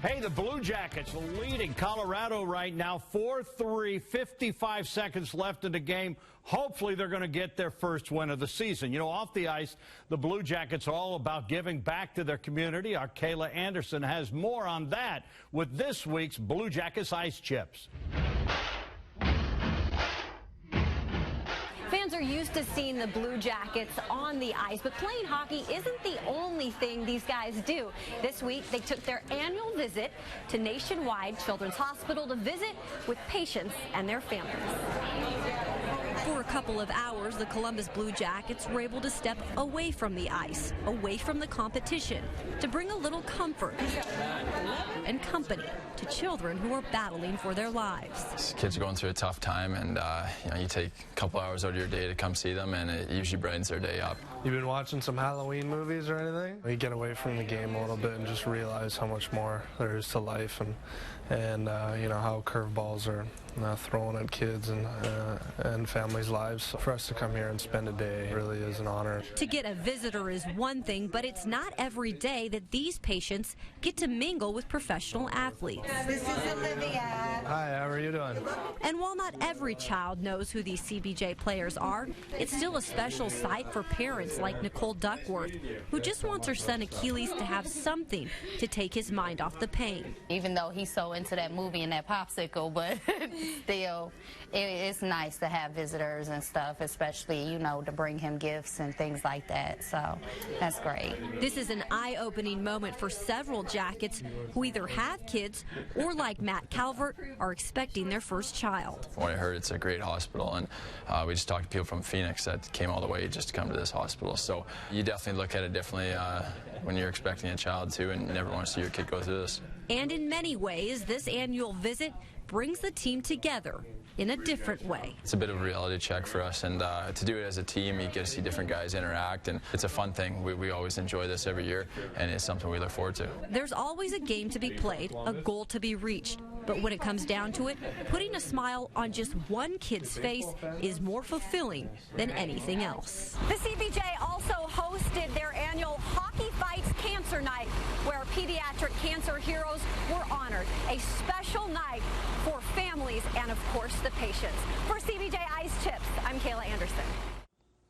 Hey, the Blue Jackets leading Colorado right now, 4-3, 55 seconds left in the game. Hopefully they're going to get their first win of the season. You know, off the ice, the Blue Jackets are all about giving back to their community. Our Kayla Anderson has more on that with this week's Blue Jackets Ice Chips. Fans are used to seeing the Blue Jackets on the ice, but playing hockey isn't the only thing these guys do. This week, they took their annual visit to Nationwide Children's Hospital to visit with patients and their families. For a couple of hours, the Columbus Blue Jackets were able to step away from the ice, away from the competition, to bring a little comfort and company to children who are battling for their lives. These kids are going through a tough time, and you take a couple hours out of your day to come see them, and it usually brightens their day up. You've been watching some Halloween movies or anything? You get away from the game a little bit and just realize how much more there is to life, and you know how curveballs are thrown at kids and families' lives. For us to come here and spend a day really is an honor. To get a visitor is one thing, but it's not every day that these patients get to mingle with professional athletes. This is Olivia. Hi, how are you doing? And while not every child knows who these CBJ players are, it's still a special sight for parents like Nicole Duckworth, who just wants her son Achilles to have something to take his mind off the pain. Even though he's so into that movie and that popsicle, but still, it's nice to have visitors and stuff, especially, you know, to bring him gifts and things like that. So that's great. This is an eye-opening moment for several Jackets who either have kids or, like Matt Calvert, are expecting their first child. From what I heard, it's a great hospital, and we just talked to people from Phoenix that came all the way just to come to this hospital. So you definitely look at it differently when you're expecting a child too, and you never want to see your kid go through this. And in many ways, this annual visit brings the team together in a different way. It's a bit of a reality check for us, and to do it as a team, you get to see different guys interact, and it's a fun thing. We always enjoy this every year, and it's something we look forward to. There's always a game to be played, a goal to be reached. But when it comes down to it, putting a smile on just one kid's face is more fulfilling than anything else. The CBJ also hosted their annual Hockey Fights Cancer Night, where pediatric cancer heroes were honored. A special night for families and, of course, the patients. For CBJ Ice Chips, I'm Kayla Anderson.